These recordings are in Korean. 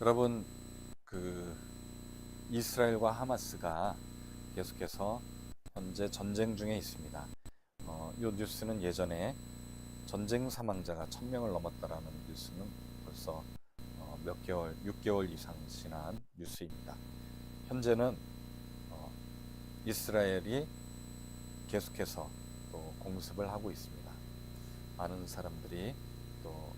여러분, 이스라엘과 하마스가 계속해서 현재 전쟁 중에 있습니다. 이 뉴스는 예전에 전쟁 사망자가 1000명을 넘었다라는 뉴스는 벌써 몇 개월, 6개월 이상 지난 뉴스입니다. 현재는 이스라엘이 계속해서 또 공습을 하고 있습니다. 많은 사람들이 또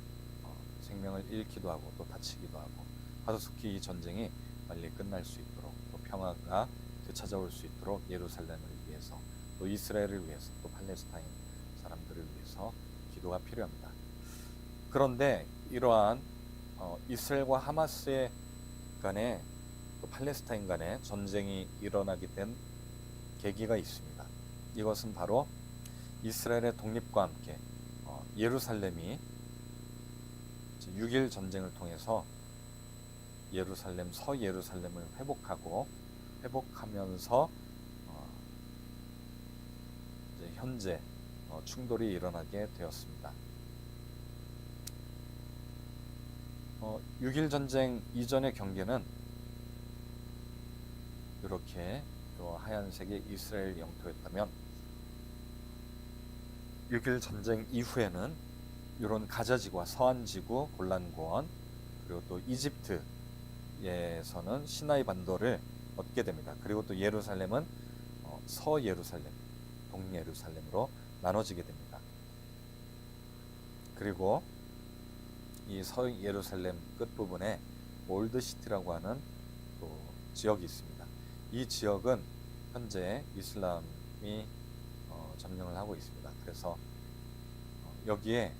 생명을 잃기도 하고 또 다치기도 하고, 하루속히 이 전쟁이 빨리 끝날 수 있도록, 또 평화가 되찾아올 수 있도록 예루살렘을 위해서, 또 이스라엘을 위해서, 또 팔레스타인 사람들을 위해서 기도가 필요합니다. 그런데 이러한 이스라엘과 하마스의 간에, 또 팔레스타인 간에 전쟁이 일어나게 된 계기가 있습니다. 이것은 바로 이스라엘의 독립과 함께 예루살렘이 6.1 전쟁을 통해서 서예루살렘을 회복하면서 이제 현재 충돌이 일어나게 되었습니다. 6.1 전쟁 이전의 경계는 이렇게 하얀색의 이스라엘 영토였다면, 6.1 전쟁 이후에는 이런 가자지구와 서안지구, 골란고원, 그리고 또 이집트에서는 시나이 반도를 얻게 됩니다. 그리고 또 예루살렘은 서예루살렘, 동예루살렘으로 나눠지게 됩니다. 그리고 이 서예루살렘 끝부분에 올드시티라고 하는 또 지역이 있습니다. 이 지역은 현재 이슬람이 점령을 하고 있습니다. 그래서 여기에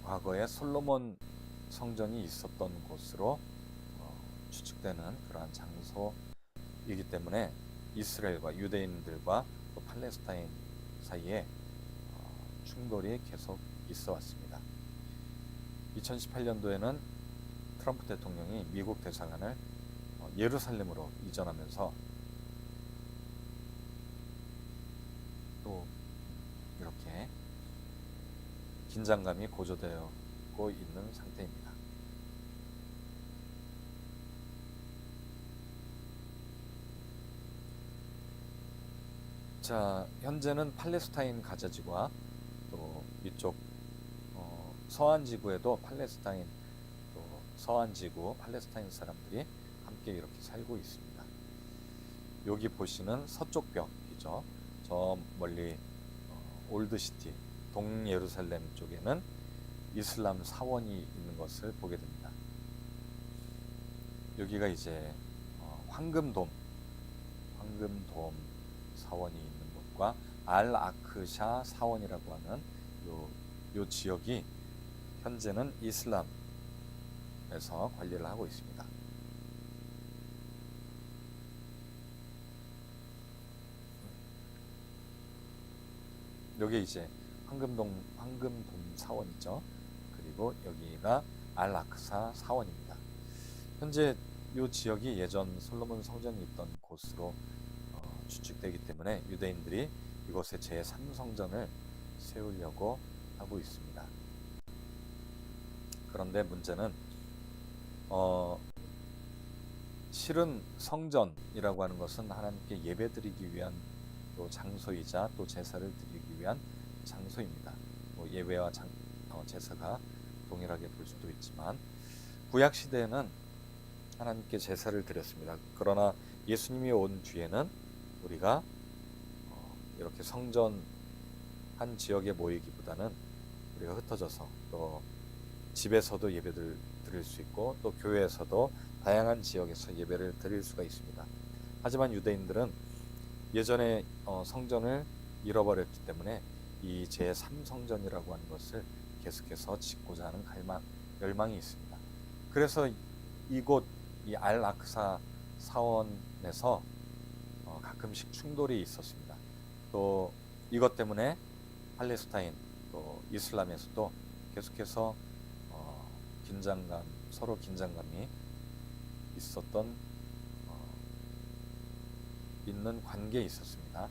과거에 솔로몬 성전이 있었던 곳으로 추측되는 그러한 장소이기 때문에 이스라엘과 유대인들과 또 팔레스타인 사이에 충돌이 계속 있어 왔습니다. 2018년도에는 트럼프 대통령이 미국 대사관을 예루살렘으로 이전하면서 또 이렇게 긴장감이 고조되고 있는 상태입니다. 자, 현재는 팔레스타인 가자지구와 또 이쪽 서안지구에도 또 서안지구 팔레스타인 사람들이 함께 이렇게 살고 있습니다. 여기 보시는 서쪽 벽이죠. 저 멀리 올드시티, 동예루살렘 쪽에는 이슬람 사원이 있는 것을 보게 됩니다. 여기가 이제 황금돔 사원이 있는 곳과 알아크샤 사원이라고 하는 요 지역이 현재는 이슬람에서 관리를 하고 있습니다. 여기 이제 황금돔 사원이죠. 그리고 여기가 알아크사 사원입니다. 현재 이 지역이 예전 솔로몬 성전이 있던 곳으로 추측되기 때문에 유대인들이 이곳에 제3성전을 세우려고 하고 있습니다. 그런데 문제는 실은 성전이라고 하는 것은 하나님께 예배드리기 위한 또 장소이자 또 제사를 드리기 위한 장소입니다. 예배와 제사가 동일하게 볼 수도 있지만, 구약 시대에는 하나님께 제사를 드렸습니다. 그러나 예수님이 온 뒤에는 우리가 이렇게 성전 한 지역에 모이기보다는 우리가 흩어져서 또 집에서도 예배를 드릴 수 있고, 또 교회에서도 다양한 지역에서 예배를 드릴 수가 있습니다. 하지만 유대인들은 예전에 성전을 잃어버렸기 때문에 이 제3성전이라고 하는 것을 계속해서 짓고자 하는 열망이 있습니다. 그래서 이곳 이 알아크사 사원에서 가끔씩 충돌이 있었습니다. 또 이것 때문에 팔레스타인 또 이슬람에서도 계속해서 서로 긴장감이 있는 관계에 있었습니다.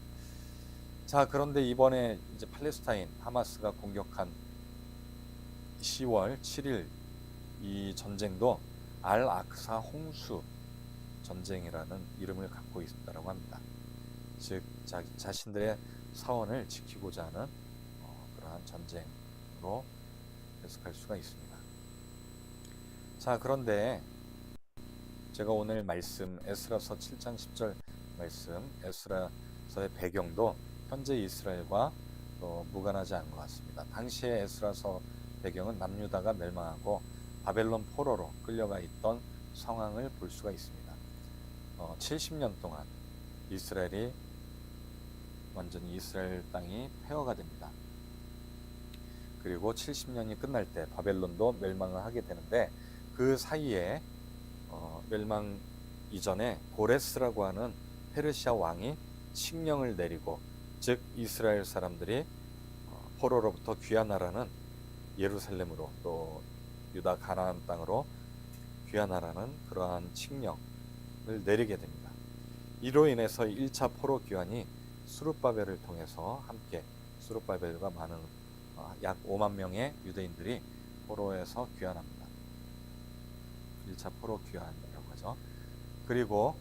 자, 그런데 이번에 이제 팔레스타인 하마스가 공격한 10월 7일 이 전쟁도 알 악사 홍수 전쟁이라는 이름을 갖고 있다고 합니다. 즉 자신들의 사원을 지키고자 하는 그러한 전쟁으로 해석할 수가 있습니다. 자, 그런데 제가 오늘 말씀 에스라서 7장 10절 말씀 에스라서의 배경도 현재 이스라엘과 또 무관하지 않은 것 같습니다. 당시의 에스라서 배경은 남유다가 멸망하고 바벨론 포로로 끌려가 있던 상황을 볼 수가 있습니다. 70년 동안 이스라엘이 완전히 이스라엘 땅이 폐허가 됩니다. 그리고 70년이 끝날 때 바벨론도 멸망을 하게 되는데 그 사이에 멸망 이전에 고레스라고 하는 페르시아 왕이 칙령을 내리고, 즉 이스라엘 사람들이 포로로부터 귀환하라는, 예루살렘으로 또 유다 가나안 땅으로 귀환하라는 그러한 칙령을 내리게 됩니다. 이로 인해서 1차 포로 귀환이 수룹바벨을 통해서 함께, 수룹바벨과 많은 약 5만 명의 유대인들이 포로에서 귀환합니다. 1차 포로 귀환이라고 하죠. 그리고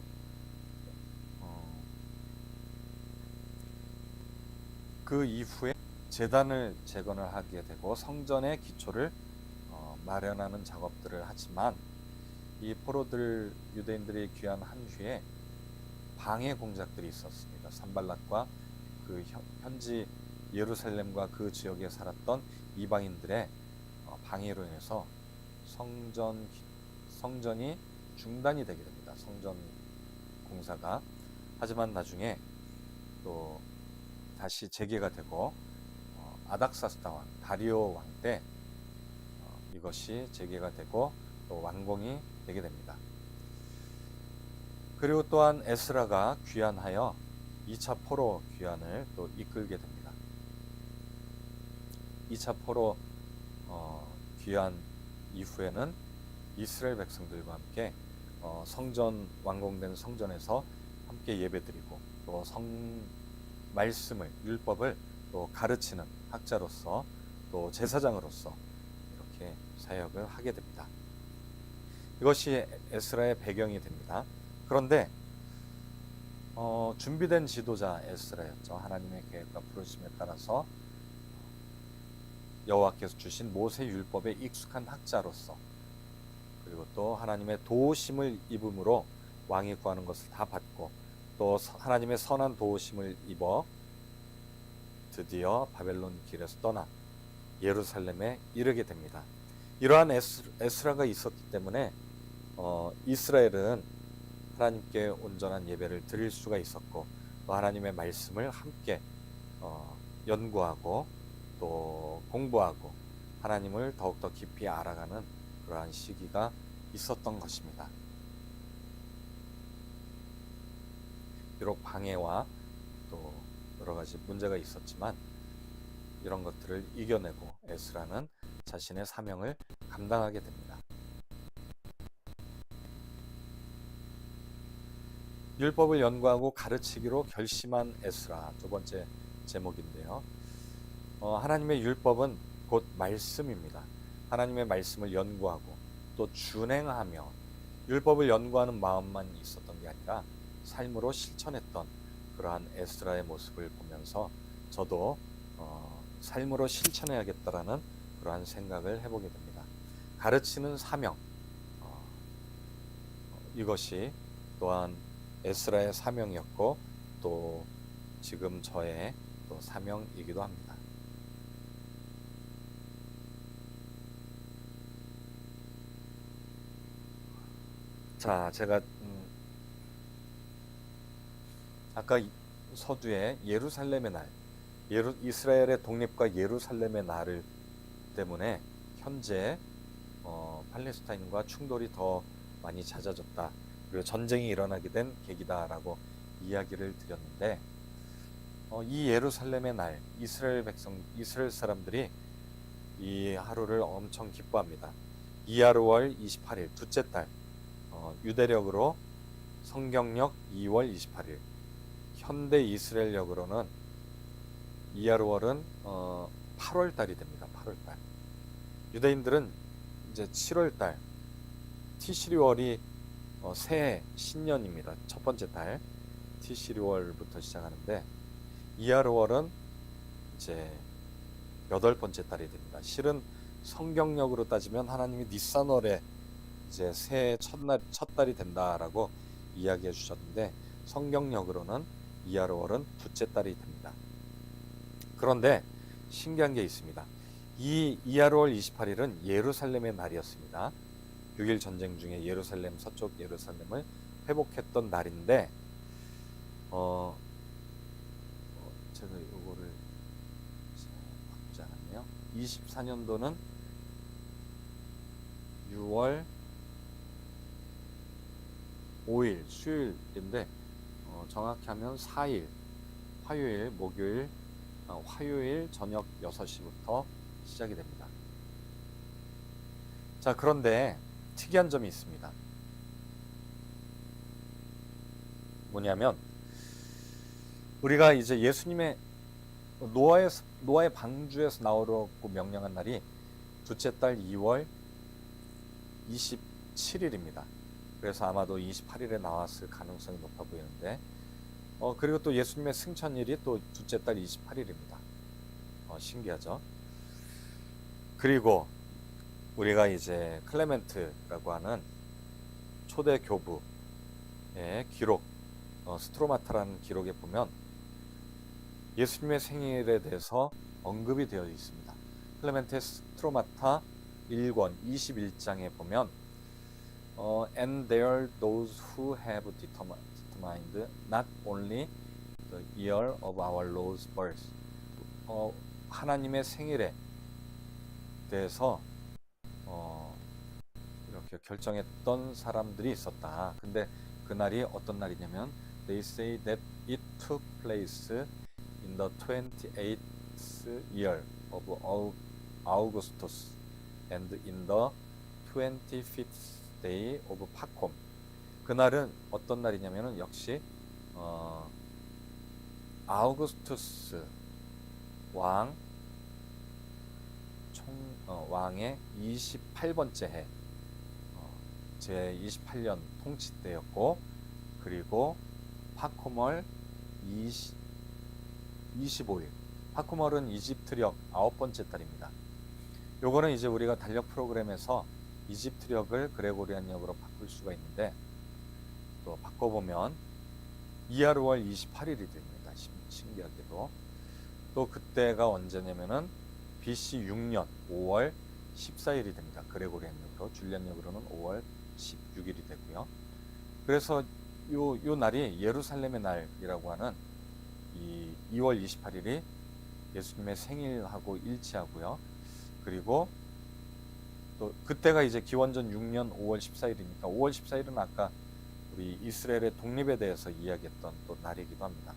그 이후에 제단을 재건을 하게 되고 성전의 기초를 마련하는 작업들을 하지만, 이 포로들 유대인들이 귀환한 후에 방해 공작들이 있었습니다. 산발락과 그 현지 예루살렘과 그 지역에 살았던 이방인들의 방해로 인해서 성전이 중단이 되게 됩니다. 성전 공사가. 하지만 나중에 또 다시 재개가 되고 아닥사스다 왕, 다리오 왕 때 이것이 재개가 되고 또 완공이 되게 됩니다. 그리고 또한 에스라가 귀환하여 2차 포로 귀환을 또 이끌게 됩니다. 2차 포로 귀환 이후에는 이스라엘 백성들과 함께 성전, 완공된 성전에서 함께 예배드리고 또 말씀을, 율법을 또 가르치는 학자로서 또 제사장으로서 이렇게 사역을 하게 됩니다. 이것이 에스라의 배경이 됩니다. 그런데 준비된 지도자 에스라였죠. 하나님의 계획과 부르심에 따라서 여호와께서 주신 모세 율법에 익숙한 학자로서, 그리고 또 하나님의 도우심을 입음으로 왕이 구하는 것을 다 받고 또 하나님의 선한 도우심을 입어 드디어 바벨론 길에서 떠나 예루살렘에 이르게 됩니다. 이러한 에스라가 있었기 때문에 이스라엘은 하나님께 온전한 예배를 드릴 수가 있었고, 또 하나님의 말씀을 함께 연구하고 또 공부하고 하나님을 더욱더 깊이 알아가는 그러한 시기가 있었던 것입니다. 비록 방해와 또 여러 가지 문제가 있었지만 이런 것들을 이겨내고 에스라는 자신의 사명을 감당하게 됩니다. 율법을 연구하고 가르치기로 결심한 에스라, 두 번째 제목인데요. 하나님의 율법은 곧 말씀입니다. 하나님의 말씀을 연구하고 또 준행하며, 율법을 연구하는 마음만 있었던 게 아니라 삶으로 실천했던 그러한 에스라의 모습을 보면서 저도 삶으로 실천해야겠다라는 그러한 생각을 해보게 됩니다. 가르치는 사명, 이것이 또한 에스라의 사명이었고 또 지금 저의 또 사명이기도 합니다. 자, 제가 아까 서두에 예루살렘의 날, 이스라엘의 독립과 예루살렘의 날을 때문에 현재 팔레스타인과 충돌이 더 많이 잦아졌다, 그리고 전쟁이 일어나게 된 계기다라고 이야기를 드렸는데, 이 예루살렘의 날, 이스라엘 사람들이 이 하루를 엄청 기뻐합니다. 이하르월 28일, 둘째 달, 유대력으로 성경력 2월 28일, 현대 이스라엘력으로는 이하르월은 8월 달이 됩니다. 8월 달. 유대인들은 이제 7월 달 티시리월이 새해 신년입니다. 첫 번째 달 티시리월부터 시작하는데 이하르월은 이제 여덟 번째 달이 됩니다. 실은 성경력으로 따지면 하나님이 니산월에 이제 새해 첫 달이 된다라고 이야기해 주셨는데 성경력으로는 이하르월은 둘째 달이 됩니다. 그런데 신기한 게 있습니다. 이 이하르월 28일은 예루살렘의 날이었습니다. 6일 전쟁 중에 예루살렘, 서쪽 예루살렘을 회복했던 날인데 제가 이거를 바꾸지 않았네요. 24년도는 6월 5일 수요일인데 정확히 하면 4일 화요일, 목요일, 화요일 저녁 6시부터 시작이 됩니다. 자, 그런데 특이한 점이 있습니다. 뭐냐면 우리가 이제 예수님의 노아의 방주에서 나오라고 명령한 날이 둘째 달 2월 27일입니다. 그래서 아마도 28일에 나왔을 가능성이 높아 보이는데 그리고 또 예수님의 승천일이 또 둘째 달 28일입니다. 신기하죠? 그리고 우리가 이제 클레멘트라고 하는 초대 교부의 기록, 스트로마타라는 기록에 보면 예수님의 생일에 대해서 언급이 되어 있습니다. 클레멘트의 스트로마타 1권 21장에 보면 And there are those who have determined not only the year of our Lord's birth 하나님의 생일에 대해서 이렇게 결정했던 사람들이 있었다. 근데 그날이 어떤 날이냐면 They say that it took place in the 28th year of Augustus and in the 25th day of Pacom. 그날은 어떤 날이냐면은 역시 아우구스투스 왕의 28번째 해 제 28년 통치 때였고 그리고 파코멀 25일 파코멀은 이집트력 9번째 달입니다. 요거는 이제 우리가 달력 프로그램에서 이집트력을 그레고리안력으로 바꿀 수가 있는데 또 바꿔보면 이하르월 28일이 됩니다. 신기하게도 또 그때가 언제냐면은 BC 6년 5월 14일이 됩니다. 그레고리안력으로 줄리안력으로는 5월 16일이 되고요. 그래서 요 날이 예루살렘의 날이라고 하는 이 2월 28일이 예수님의 생일하고 일치하고요. 그리고 또 그때가 이제 기원전 6년 5월 14일이니까 5월 14일은 아까 우리 이스라엘의 독립에 대해서 이야기했던 또 날이기도 합니다.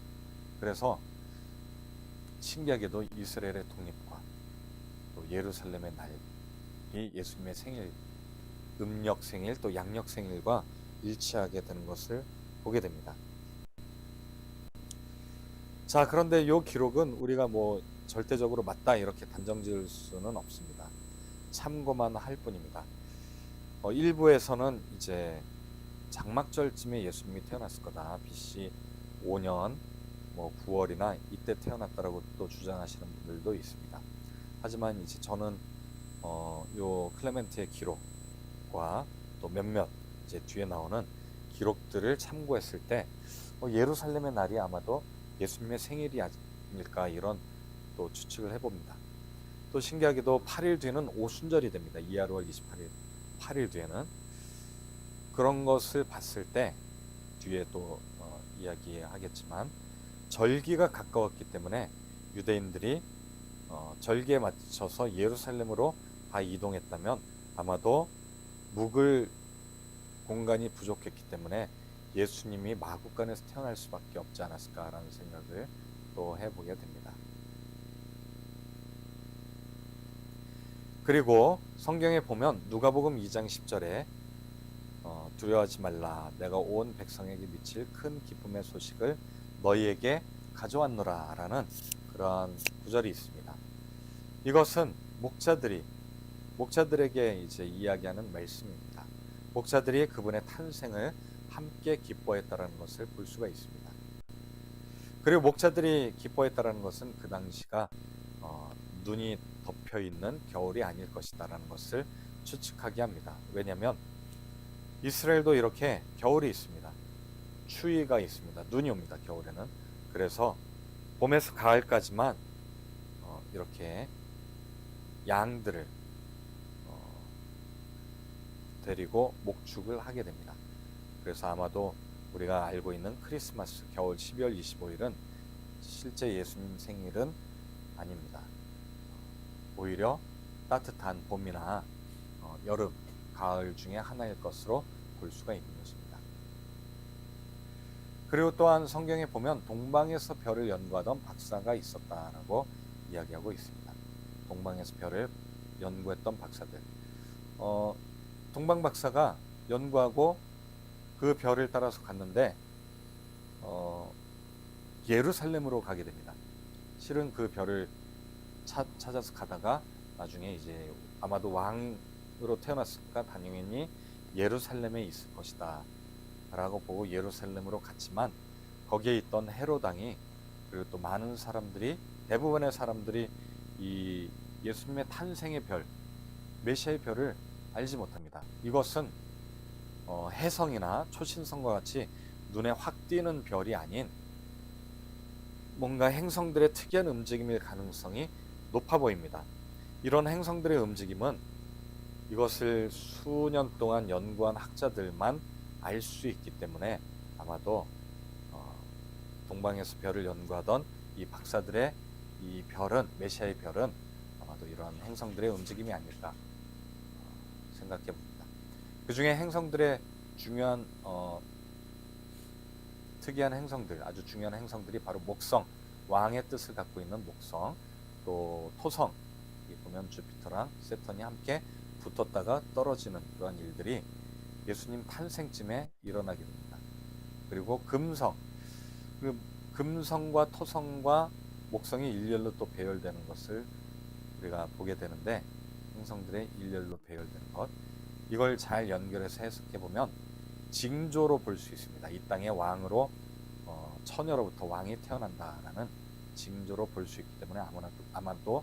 그래서 신기하게도 이스라엘의 독립과 또 예루살렘의 날이 예수님의 생일, 음력 생일 또 양력 생일과 일치하게 되는 것을 보게 됩니다. 자, 그런데 이 기록은 우리가 뭐 절대적으로 맞다 이렇게 단정 지을 수는 없습니다. 참고만 할 뿐입니다. 일부에서는 이제 장막절쯤에 예수님이 태어났을 거다. BC 5년 뭐 9월이나 이때 태어났다라고 또 주장하시는 분들도 있습니다. 하지만 이제 저는 요 클레멘트의 기록과 또 몇몇 이제 뒤에 나오는 기록들을 참고했을 때 예루살렘의 날이 아마도 예수님의 생일이 아닐까 이런 또 추측을 해봅니다. 또 신기하게도 8일 뒤는 오순절이 됩니다. 이하르월 28일 8일 뒤에는 그런 것을 봤을 때 뒤에 또 이야기하겠지만 절기가 가까웠기 때문에 유대인들이 절기에 맞춰서 예루살렘으로 다 이동했다면 아마도 묵을 공간이 부족했기 때문에 예수님이 마구간에서 태어날 수밖에 없지 않았을까라는 생각을 또 해보게 됩니다. 그리고 성경에 보면 누가복음 2장 10절에 두려워하지 말라 내가 온 백성에게 미칠 큰 기쁨의 소식을 너희에게 가져왔노라 라는 그러한 구절이 있습니다. 이것은 목자들에게 이제 이야기하는 말씀입니다. 목자들이 그분의 탄생을 함께 기뻐했다라는 것을 볼 수가 있습니다. 그리고 목자들이 기뻐했다라는 것은 그 당시가 눈이 덮여 있는 겨울이 아닐 것이다라는 것을 추측하게 합니다. 왜냐하면 이스라엘도 이렇게 겨울이 있습니다. 추위가 있습니다. 눈이 옵니다. 겨울에는. 그래서 봄에서 가을까지만 이렇게 양들을 데리고 목축을 하게 됩니다. 그래서 아마도 우리가 알고 있는 크리스마스 겨울 12월 25일은 실제 예수님 생일은 아닙니다. 오히려 따뜻한 봄이나 여름, 가을 중에 하나일 것으로 볼 수가 있는 것입니다. 그리고 또한 성경에 보면 동방에서 별을 연구하던 박사가 있었다라고 이야기하고 있습니다. 동방에서 별을 연구했던 박사들. 동방 박사가 연구하고 그 별을 따라서 갔는데 예루살렘으로 가게 됩니다. 실은 그 별을 찾아서 가다가 나중에 이제 아마도 왕으로 태어났으니까 당연히 예루살렘에 있을 것이다 라고 보고 예루살렘으로 갔지만 거기에 있던 헤롯 왕이 그리고 또 많은 사람들이 대부분의 사람들이 이 예수님의 탄생의 별 메시아의 별을 알지 못합니다. 이것은 혜성이나 초신성과 같이 눈에 확 띄는 별이 아닌 뭔가 행성들의 특이한 움직임일 가능성이 높아 보입니다. 이런 행성들의 움직임은 이것을 수년 동안 연구한 학자들만 알 수 있기 때문에 아마도 동방에서 별을 연구하던 이 박사들의 이 별은 메시아의 별은 아마도 이러한 행성들의 움직임이 아닐까 생각해 봅니다. 그 중에 행성들의 중요한 특이한 행성들, 아주 중요한 행성들이 바로 목성, 왕의 뜻을 갖고 있는 목성, 또 토성, 여기 보면 주피터랑 세턴이 함께 붙었다가 떨어지는 그러한 일들이 예수님 탄생쯤에 일어나게 됩니다. 그리고 금성, 금성과 토성과 목성이 일렬로 또 배열되는 것을 우리가 보게 되는데 행성들의 일렬로 배열되는 것, 이걸 잘 연결해서 해석해 보면 징조로 볼 수 있습니다. 이 땅의 왕으로 처녀로부터 왕이 태어난다라는 징조로 볼 수 있기 때문에 아마도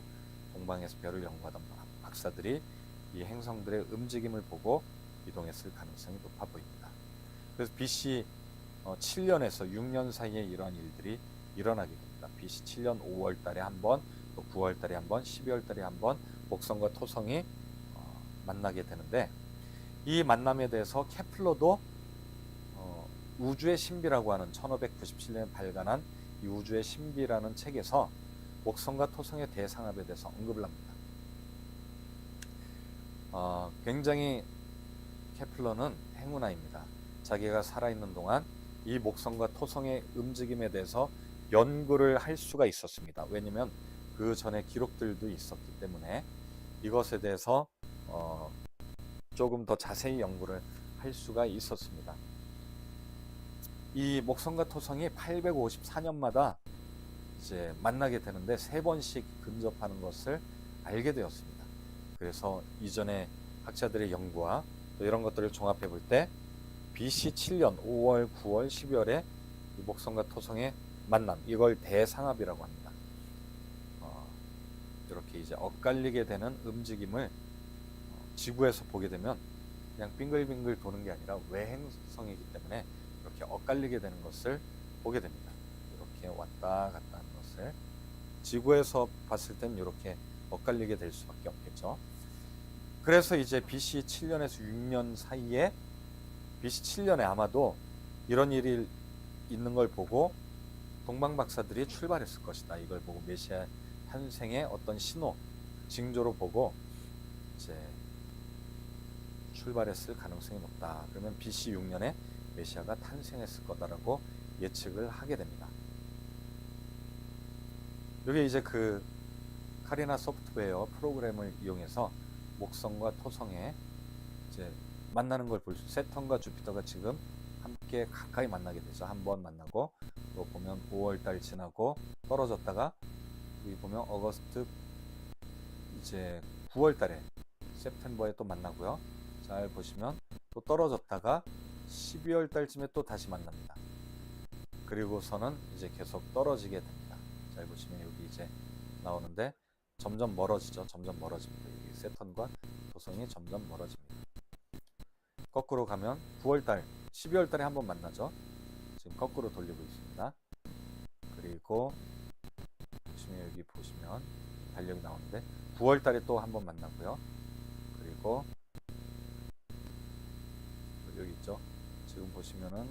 동방에서 별을 연구하던 박사들이 이 행성들의 움직임을 보고 이동했을 가능성이 높아 보입니다. 그래서 BC 7년에서 6년 사이에 이러한 일들이 일어나게 됩니다. BC 7년 5월 달에 한 번, 또 9월 달에 한 번, 12월 달에 한 번 목성과 토성이 만나게 되는데 이 만남에 대해서 케플러도 우주의 신비라고 하는 1597년에 발간한 이 우주의 신비라는 책에서 목성과 토성의 대상합에 대해서 언급을 합니다. 굉장히 케플러는 행운아입니다. 자기가 살아있는 동안 이 목성과 토성의 움직임에 대해서 연구를 할 수가 있었습니다. 왜냐하면 그 전에 기록들도 있었기 때문에 이것에 대해서 조금 더 자세히 연구를 할 수가 있었습니다. 이 목성과 토성이 854년마다 이제 만나게 되는데 3번씩 근접하는 것을 알게 되었습니다. 그래서 이전에 학자들의 연구와 또 이런 것들을 종합해 볼 때 BC 7년 5월, 9월, 12월에 이 목성과 토성의 만남, 이걸 대상합이라고 합니다. 이렇게 이제 엇갈리게 되는 움직임을 지구에서 보게 되면 그냥 빙글빙글 도는 게 아니라 외행성이기 때문에 이렇게 엇갈리게 되는 것을 보게 됩니다. 이렇게 왔다 갔다 하는 것을 지구에서 봤을 때는 이렇게 엇갈리게 될 수밖에 없겠죠. 그래서 이제 BC 7년에서 6년 사이에 BC 7년에 아마도 이런 일이 있는 걸 보고 동방 박사들이 출발했을 것이다. 이걸 보고 메시아 탄생의 어떤 신호, 징조로 보고 이제 출발했을 가능성이 높다. 그러면 BC 6년에 메시아가 탄생했을 거다라고 예측을 하게 됩니다. 이게 이제 그 카리나 소프트웨어 프로그램을 이용해서 목성과 토성에 이제 만나는 걸 볼 수, 세턴과 주피터가 지금 함께 가까이 만나게 되죠. 한 번 만나고 또 보면 5월달 지나고 떨어졌다가 여기 보면 어거스트 이제 9월달에 세프템버에 또 만나고요. 잘 보시면 또 떨어졌다가 12월 달쯤에 또 다시 만납니다. 그리고서는 이제 계속 떨어지게 됩니다. 잘 보시면 여기 이제 나오는데 점점 멀어지죠. 점점 멀어집니다. 여기 세턴과 토성이 점점 멀어집니다. 거꾸로 가면 9월달, 12월달에 한번 만나죠. 지금 거꾸로 돌리고 있습니다. 그리고 보시면 여기 보시면 달력이 나오는데 9월달에 또 한번 만나고요. 그리고 여기 있죠. 지금 보시면은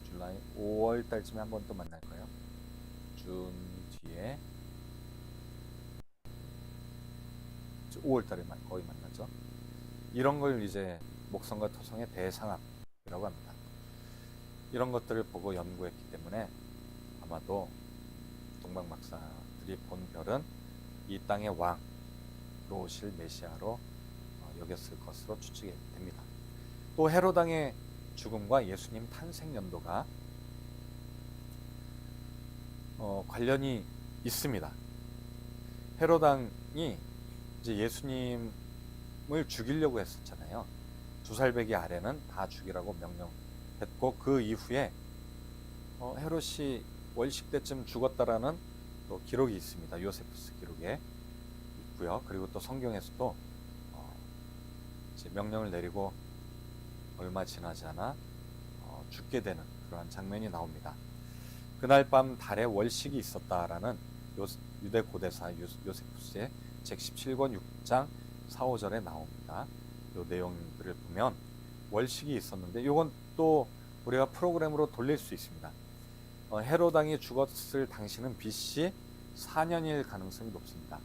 줄라이 5월달쯤에 한번 또 만날 거예요. 준 뒤에 5월달에 거의 만나죠. 이런 걸 이제 목성과 토성의 대상합이라고 합니다. 이런 것들을 보고 연구했기 때문에 아마도 동방박사들이 본 별은 이 땅의 왕으로 오실 메시아로 여겼을 것으로 추측이 됩니다. 또 헤롯 왕의 죽음과 예수님 탄생 연도가 관련이 있습니다. 헤롯 왕이 이제 예수님을 죽이려고 했었잖아요. 2살배기 아래는 다 죽이라고 명령했고, 그 이후에 헤롯이 월식 때쯤 죽었다라는 또 기록이 있습니다. 요세푸스 기록에 있고요. 그리고 또 성경에서도 이제 명령을 내리고 얼마 지나지 않아 죽게 되는 그러한 장면이 나옵니다. 그날 밤 달에 월식이 있었다라는 유대 고대사 요세푸스의 제17권 6장 4, 5절에 나옵니다. 이 내용들을 보면 월식이 있었는데 이건 또 우리가 프로그램으로 돌릴 수 있습니다. 헤롯 왕이 죽었을 당시는 BC 4년일 가능성이 높습니다.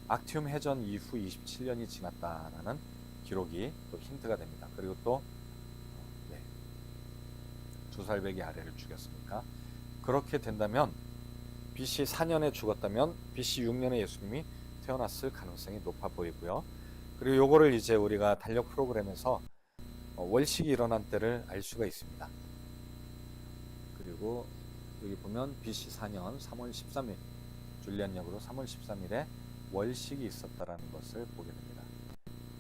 악티움 해전 이후 27년이 지났다라는 기록이 또 힌트가 됩니다. 그리고 또 2살배기 아래를 죽였으니까 그렇게 된다면 BC 4년에 죽었다면 BC 6년에 예수님이 태어났을 가능성이 높아 보이고요. 그리고 요거를 이제 우리가 달력 프로그램에서 월식이 일어난 때를 알 수가 있습니다. 그리고 여기 보면 BC 4년 3월 13일 줄리안역으로 3월 13일에 월식이 있었다라는 것을 보게 됩니다.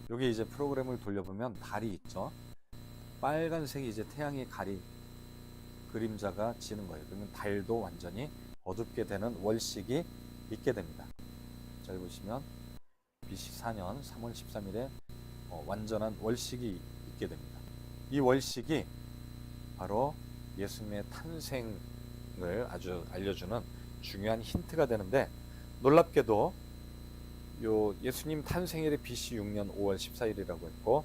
여기 이제 프로그램을 돌려보면 달이 있죠. 빨간색이 이제 태양의 그림자가 지는 거예요. 그러면 달도 완전히 어둡게 되는 월식이 있게 됩니다. 잘 보시면 BC 4년 3월 13일에 완전한 월식이 있게 됩니다. 이 월식이 바로 예수님의 탄생을 아주 알려주는 중요한 힌트가 되는데, 놀랍게도 요 예수님 탄생일이 BC 6년 5월 14일이라고 했고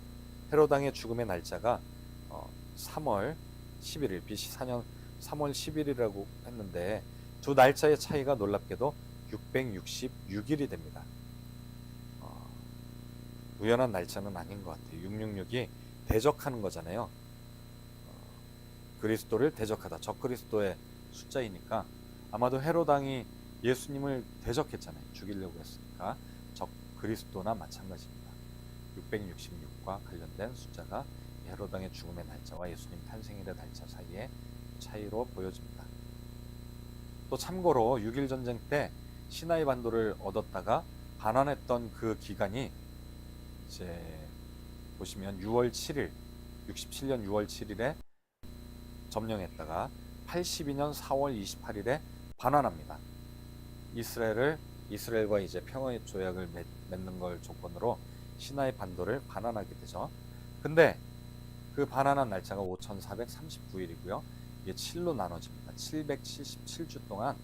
헤롯 왕의 죽음의 날짜가 3월 11일 BC 4년 3월 10일이라고 했는데 두 날짜의 차이가 놀랍게도 666일이 됩니다. 우연한 날짜는 아닌 것 같아요. 666이 대적하는 거잖아요. 그리스도를 대적하다. 적그리스도의 숫자이니까 아마도 헤롯 왕이 예수님을 대적했잖아요. 죽이려고 했으니까 적그리스도나 마찬가지입니다. 666과 관련된 숫자가 헤롯 왕의 죽음의 날짜와 예수님 탄생일의 날짜 사이의 차이로 보여집니다. 또 참고로 6.1 전쟁 때 시나이 반도를 얻었다가 반환했던 그 기간이 이제 보시면 6월 7일, 67년 6월 7일에 점령했다가 82년 4월 28일에 반환합니다. 이스라엘과 이제 평화의 조약을 맺는 걸 조건으로 시나이 반도를 반환하게 되죠. 근데 그 반환한 날짜가 5439일이고요. 이게 7로 나눠집니다. 777주 동안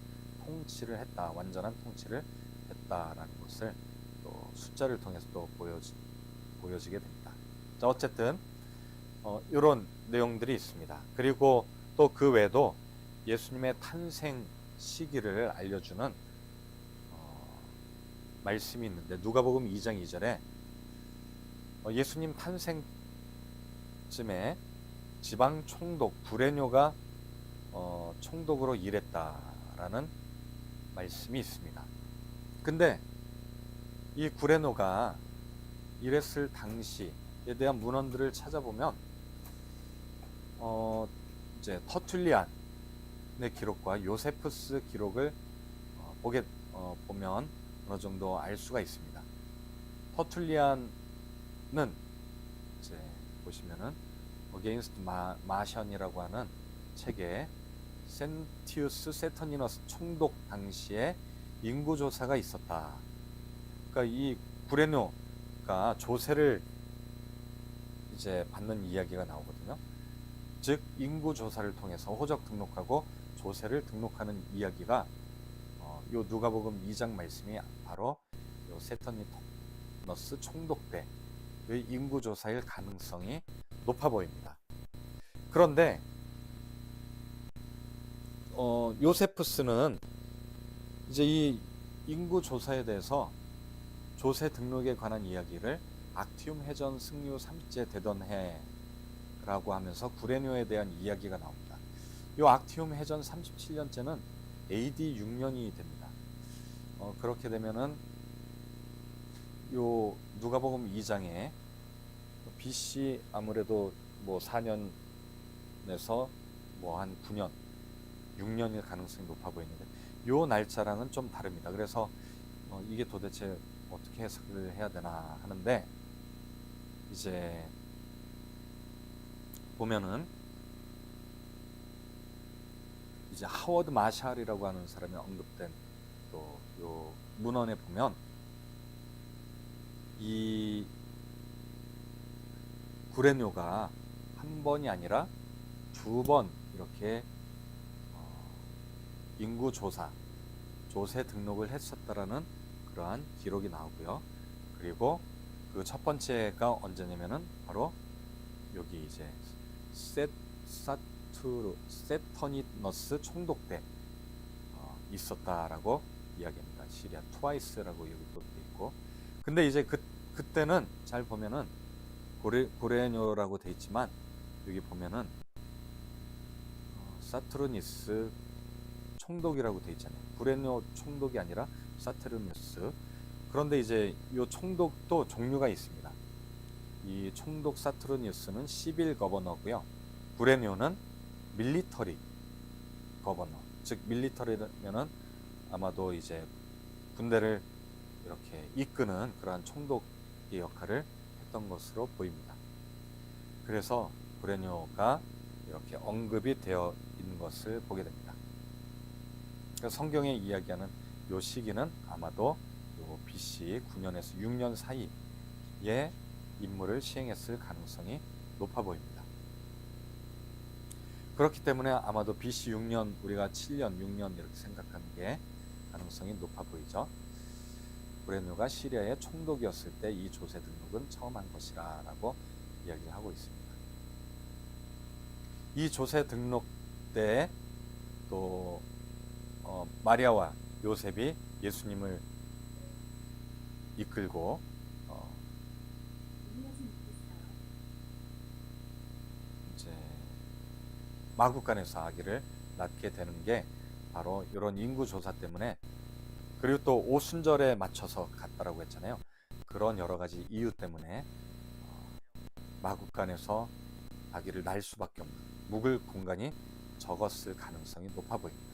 통치를 했다. 완전한 통치를 했다라는 것을 또 숫자를 통해서 또 보여지게 됩니다. 자, 어쨌든 이런 내용들이 있습니다. 그리고 또 그 외에도 예수님의 탄생 시기를 알려주는 말씀이 있는데 누가복음 2장 2절에 예수님 탄생쯤에 지방 총독 구레뇨가 총독으로 일했다라는 말씀이 있습니다. 근데 이 구레노가 일했을 당시에 대한 문헌들을 찾아보면 이제 터툴리안의 기록과 요세푸스 기록을 보면 어느 정도 알 수가 있습니다. 터툴리안은 이제 보시면은 어게인스트 마션이라고 하는 책에 센티우스 세터니너스 총독 당시에 인구 조사가 있었다. 그러니까 이 구레뇨가 조세를 이제 받는 이야기가 나오거든요. 즉 인구 조사를 통해서 호적 등록하고 조세를 등록하는 이야기가 요 누가복음 2장 말씀이 바로 요 세터니너스 총독 때의 인구 조사일 가능성이 높아 보입니다. 그런데 요세푸스는 이제 이 인구 조사에 대해서 조세 등록에 관한 이야기를 악티움 해전 승류 30제 되던 해라고 하면서 구레뇨에 대한 이야기가 나옵니다. 이 악티움 해전 37년째는 AD 6년이 됩니다. 그렇게 되면은 요 누가복음 2장에 BC 아무래도 뭐 4년에서 뭐 한 9년, 6년일 가능성이 높아 보이는데 요 날짜랑은 좀 다릅니다. 그래서 이게 도대체 어떻게 해석을 해야 되나 하는데 이제 보면은 이제 하워드 마샬이라고 하는 사람이 언급된 또 요 문헌에 보면 이 구레뇨가 한 번이 아니라 2번 이렇게 인구 조세 등록을 했었다라는 그러한 기록이 나오고요. 그리고 그 첫 번째가 언제냐면은 바로 여기 이제 세터니너스 총독 때 있었다라고 이야기합니다. 시리아 트와이스라고 여기도 있고. 근데 이제 그때는 잘 보면은 고레뇨라고 돼 있지만 여기 보면은 사투르니스 총독이라고 돼 있잖아요. 구레뇨 총독이 아니라 사투르니스. 그런데 이제 이 총독도 종류가 있습니다. 이 총독 사투르니스는 시빌 거버너고요. 구레뇨는 밀리터리 거버너. 즉 밀리터리면은 아마도 이제 군대를 이렇게 이끄는 그러한 총독의 역할을 했던 것으로 보입니다. 그래서 구레뇨가 이렇게 언급이 되어 있는 것을 보게 됩니다. 성경에 이야기하는 요 시기는 아마도 요 BC 9년에서 6년 사이에 임무를 시행했을 가능성이 높아 보입니다. 그렇기 때문에 아마도 BC 6년, 우리가 7년, 6년 이렇게 생각하는 게 가능성이 높아 보이죠. 구레뇨가 시리아의 총독이었을 때 이 조세 등록은 처음 한 것이라 라고 이야기를 하고 있습니다. 이 조세 등록 때 또 마리아와 요셉이 예수님을 이끌고 이제 마구간에서 아기를 낳게 되는 게 바로 이런 인구 조사 때문에, 그리고 또 오순절에 맞춰서 갔다라고 했잖아요. 그런 여러 가지 이유 때문에 마구간에서 아기를 낳을 수밖에 없는, 묵을 공간이 적었을 가능성이 높아 보입니다.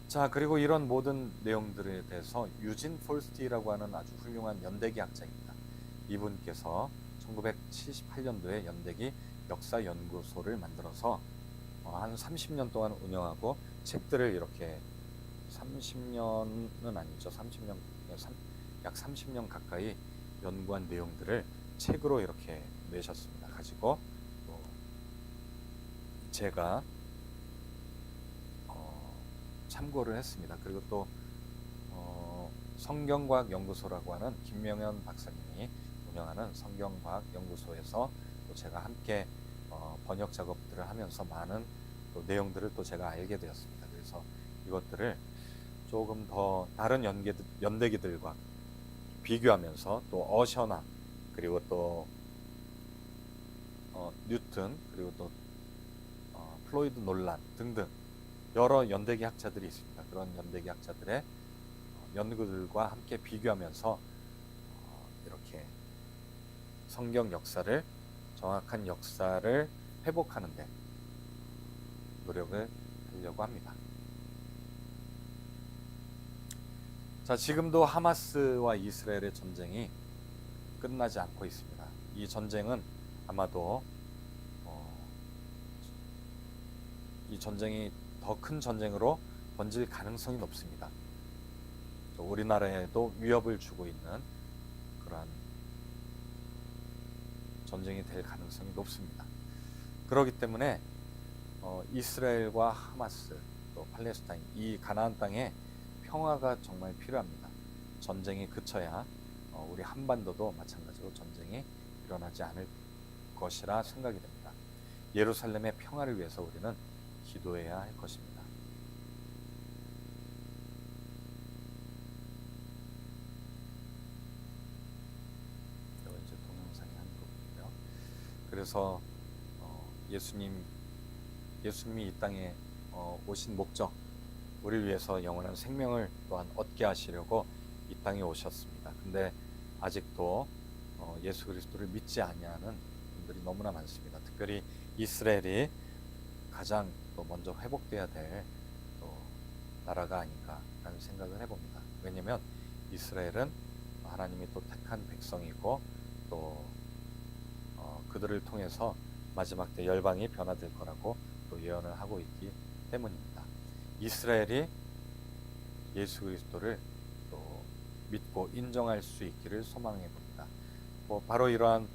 자, 그리고 이런 모든 내용들에 대해서 유진 폴스티라고 하는 아주 훌륭한 연대기 학자입니다. 이분께서 1978년도에 연대기 역사연구소를 만들어서 한 30년 동안 운영하고 책들을 이렇게 30년은 아니죠. 약 30년 가까이 연구한 내용들을 책으로 이렇게 내셨습니다. 가지고 또 제가 참고를 했습니다. 그리고 또 성경과학 연구소라고 하는 김명현 박사님이 운영하는 성경과학 연구소에서 또 제가 함께 번역 작업들을 하면서 많은 또 내용들을 또 제가 알게 되었습니다. 그래서 이것들을 조금 더 다른 연대기들과 비교하면서 또 어셔나 그리고 또 뉴튼 그리고 또 플로이드 놀란 등등 여러 연대기 학자들이 있습니다. 그런 연대기 학자들의 연구들과 함께 비교하면서 이렇게 성경 역사를, 정확한 역사를 회복하는데 노력을 하려고 합니다. 자, 지금도 하마스와 이스라엘의 전쟁이 끝나지 않고 있습니다. 이 전쟁은 아마도 이 전쟁이 더 큰 전쟁으로 번질 가능성이 높습니다. 또 우리나라에도 위협을 주고 있는 그러한 전쟁이 될 가능성이 높습니다. 그렇기 때문에 이스라엘과 하마스 또 팔레스타인 이 가나안 땅에 평화가 정말 필요합니다. 전쟁이 그쳐야 우리 한반도도 마찬가지로 전쟁이 일어나지 않을 것이라 생각이 됩니다. 예루살렘의 평화를 위해서 우리는 기도해야 할 것입니다. 이거 이제 동영상이 한 부분이고요. 그래서 예수님이 이 땅에 오신 목적, 우리를 위해서 영원한 생명을 또한 얻게 하시려고 이 땅에 오셨습니다. 근데 아직도 예수 그리스도를 믿지 아니하는 분들이 너무나 많습니다. 특별히 이스라엘이 가장 또 먼저 회복돼야 될 또 나라가 아닌가라는 생각을 해봅니다. 왜냐하면 이스라엘은 하나님이 또 택한 백성이고 또 그들을 통해서 마지막 때 열방이 변화될 거라고 또 예언을 하고 있기 때문입니다. 이스라엘이 예수 그리스도를 또 믿고 인정할 수 있기를 소망해 봅니다. 바로 이러한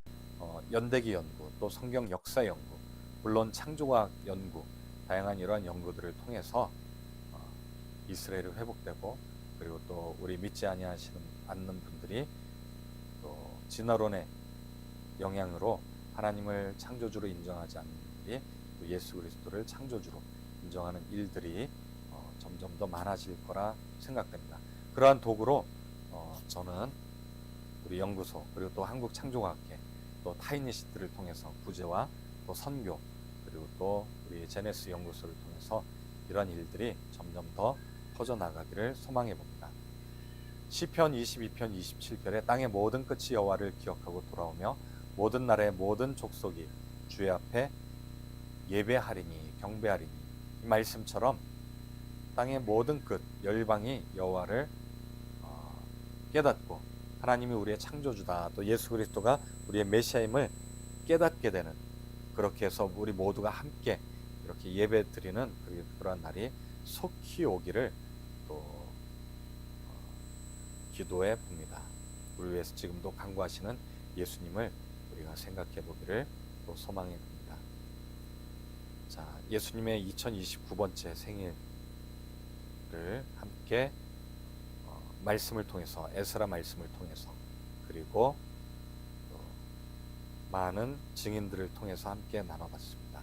연대기 연구, 또 성경 역사 연구, 물론 창조과학 연구, 다양한 이러한 연구들을 통해서 이스라엘이 회복되고, 그리고 또 우리 믿지 않는 분들이 또 진화론의 영향으로 하나님을 창조주로 인정하지 않는 분들이 또 예수 그리스도를 창조주로 인정하는 일들이 점점 더 많아질 거라 생각됩니다. 그러한 도구로 저는 우리 연구소, 그리고 또 한국창조과학회, 또 타이니시트를 통해서 구제와 또 선교, 그리고 또 우리 제네스 연구소를 통해서 이러한 일들이 점점 더 퍼져나가기를 소망해 봅니다. 시편 22편 27절에 땅의 모든 끝이 여호와를 기억하고 돌아오며 모든 나라의 모든 족속이 주의 앞에 예배하리니, 경배하리니, 이 말씀처럼 땅의 모든 끝 열방이 여호와를 깨닫고 하나님이 우리의 창조주다, 또 예수 그리스도가 우리의 메시아임을 깨닫게 되는, 그렇게 해서 우리 모두가 함께 이렇게 예배 드리는 그러한 날이 속히 오기를 또 기도해 봅니다. 우리 위해서 지금도 간구하시는 예수님을 우리가 생각해 보기를 또 소망해 봅니다. 자, 예수님의 2029번째 생일을 함께 말씀을 통해서, 에스라 말씀을 통해서, 그리고 또 많은 증인들을 통해서 함께 나눠봤습니다.